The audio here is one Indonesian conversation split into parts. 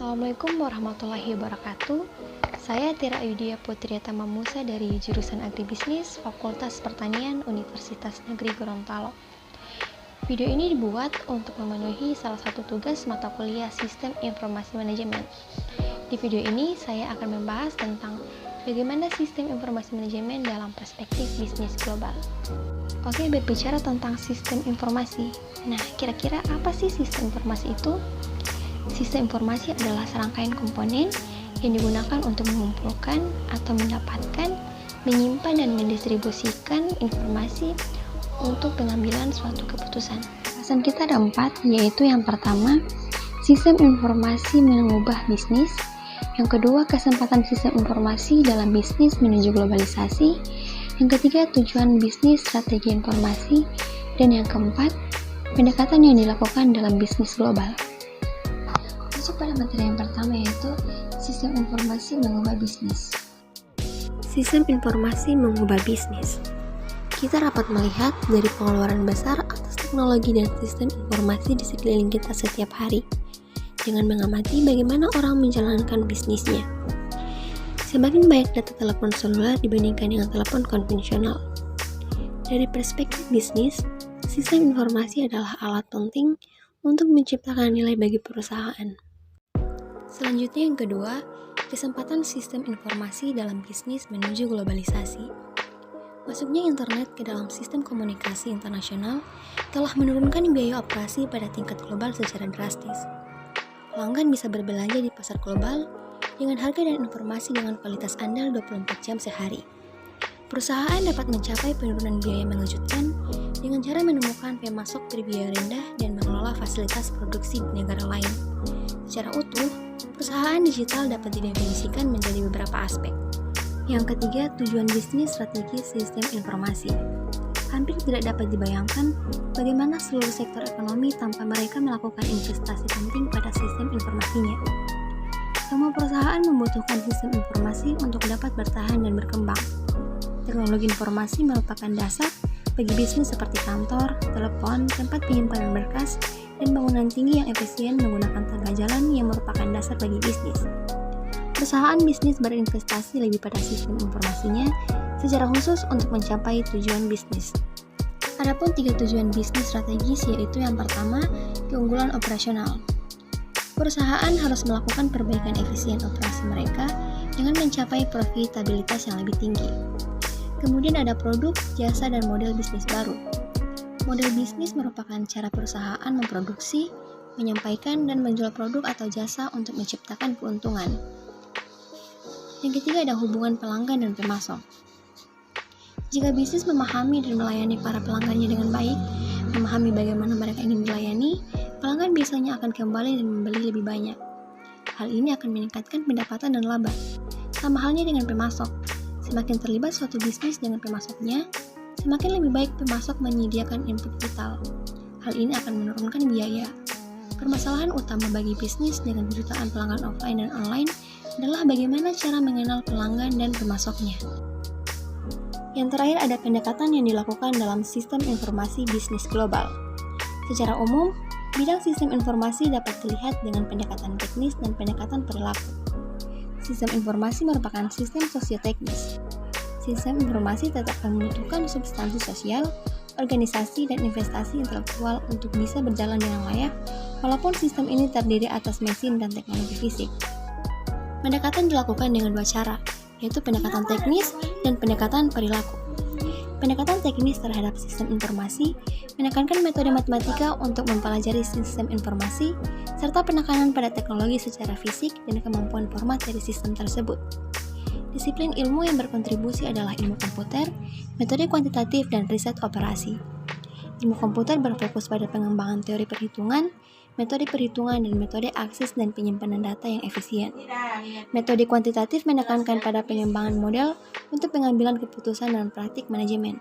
Assalamualaikum warahmatullahi wabarakatuh. Saya Tira Ayudhya Putri Tamamusa dari jurusan Agribisnis Fakultas Pertanian Universitas Negeri Gorontalo. Video ini dibuat untuk memenuhi salah satu tugas mata kuliah Sistem Informasi Manajemen. Di video ini saya akan membahas tentang bagaimana sistem informasi manajemen dalam perspektif bisnis global. Oke, berbicara tentang sistem informasi. Nah, kira-kira apa sih sistem informasi itu? Sistem informasi adalah serangkaian komponen yang digunakan untuk mengumpulkan atau mendapatkan, menyimpan dan mendistribusikan informasi untuk pengambilan suatu keputusan. Bahasan kita ada 4, yaitu yang pertama, sistem informasi mengubah bisnis. Yang kedua, kesempatan sistem informasi dalam bisnis menuju globalisasi. Yang ketiga, tujuan bisnis strategi informasi. Dan yang keempat, pendekatan yang dilakukan dalam bisnis global. Masuk pada materi yang pertama, yaitu sistem informasi mengubah bisnis. Sistem informasi mengubah bisnis. Kita dapat melihat dari pengeluaran besar atas teknologi dan sistem informasi di sekeliling kita setiap hari, dengan mengamati bagaimana orang menjalankan bisnisnya. Semakin banyak data telepon seluler dibandingkan dengan telepon konvensional. Dari perspektif bisnis, sistem informasi adalah alat penting untuk menciptakan nilai bagi perusahaan. Selanjutnya yang kedua, kesempatan sistem informasi dalam bisnis menuju globalisasi. Masuknya internet ke dalam sistem komunikasi internasional telah menurunkan biaya operasi pada tingkat global secara drastis. Pelanggan bisa berbelanja di pasar global dengan harga dan informasi dengan kualitas andal 24 jam sehari. Perusahaan dapat mencapai penurunan biaya mengejutkan dengan cara menemukan pemasok berbiaya rendah dan mengelola fasilitas produksi di negara lain. Secara utuh, perusahaan digital dapat didefinisikan menjadi beberapa aspek. Yang ketiga, tujuan bisnis strategi sistem informasi. Hampir tidak dapat dibayangkan bagaimana seluruh sektor ekonomi tanpa mereka melakukan investasi penting pada sistem informasinya. Semua perusahaan membutuhkan sistem informasi untuk dapat bertahan dan berkembang. Teknologi informasi merupakan dasar bagi bisnis seperti kantor, telepon, tempat penyimpanan berkas, dan bangunan tinggi yang efisien menggunakan tangga jalan yang merupakan dasar bagi bisnis. Perusahaan bisnis berinvestasi lebih pada sistem informasinya secara khusus untuk mencapai tujuan bisnis. Adapun 3 tujuan bisnis strategis, yaitu yang pertama, keunggulan operasional. Perusahaan harus melakukan perbaikan efisien operasi mereka dengan mencapai profitabilitas yang lebih tinggi. Kemudian ada produk, jasa, dan model bisnis baru. Model bisnis merupakan cara perusahaan memproduksi, menyampaikan, dan menjual produk atau jasa untuk menciptakan keuntungan. Yang ketiga ada hubungan pelanggan dan pemasok. Jika bisnis memahami dan melayani para pelanggannya dengan baik, memahami bagaimana mereka ingin dilayani, pelanggan biasanya akan kembali dan membeli lebih banyak. Hal ini akan meningkatkan pendapatan dan laba. Sama halnya dengan pemasok. Semakin terlibat suatu bisnis dengan pemasoknya, semakin lebih baik pemasok menyediakan input vital. Hal ini akan menurunkan biaya. Permasalahan utama bagi bisnis dengan jutaan pelanggan offline dan online adalah bagaimana cara mengenal pelanggan dan pemasoknya. Yang terakhir ada pendekatan yang dilakukan dalam sistem informasi bisnis global. Secara umum, bidang sistem informasi dapat dilihat dengan pendekatan teknis dan pendekatan perilaku. Sistem informasi merupakan sistem sosioteknis. Sistem informasi tetap membutuhkan substansi sosial, organisasi, dan investasi intelektual untuk bisa berjalan dengan layak, walaupun sistem ini terdiri atas mesin dan teknologi fisik. Pendekatan dilakukan dengan 2 cara, yaitu pendekatan teknis dan pendekatan perilaku. Pendekatan teknis terhadap sistem informasi menekankan metode matematika untuk mempelajari sistem informasi, serta penekanan pada teknologi secara fisik dan kemampuan format dari sistem tersebut. Disiplin ilmu yang berkontribusi adalah ilmu komputer, metode kuantitatif, dan riset operasi. Ilmu komputer berfokus pada pengembangan teori perhitungan, metode perhitungan, dan metode akses dan penyimpanan data yang efisien. Metode kuantitatif menekankan pada pengembangan model untuk pengambilan keputusan dan praktik manajemen.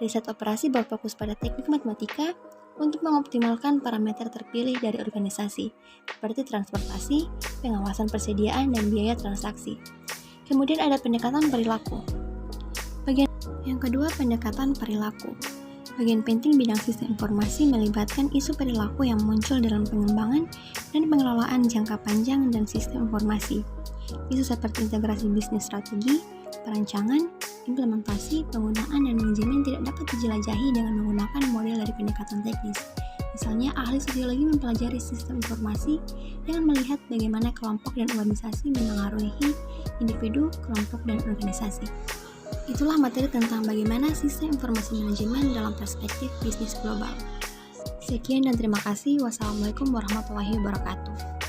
Riset operasi berfokus pada teknik matematika untuk mengoptimalkan parameter terpilih dari organisasi, seperti transportasi, pengawasan persediaan, dan biaya transaksi. Kemudian ada pendekatan perilaku. Bagian yang kedua, pendekatan perilaku. Bagian penting bidang sistem informasi melibatkan isu perilaku yang muncul dalam pengembangan dan pengelolaan jangka panjang dan sistem informasi. Isu seperti integrasi bisnis strategi, perancangan, implementasi, penggunaan, dan manajemen tidak dapat dijelajahi dengan menggunakan model dari pendekatan teknis. Misalnya, ahli sosiologi mempelajari sistem informasi dengan melihat bagaimana kelompok dan organisasi memengaruhi individu, kelompok, dan organisasi. Itulah materi tentang bagaimana sistem informasi manajemen dalam perspektif bisnis global. Sekian dan terima kasih. Wassalamualaikum warahmatullahi wabarakatuh.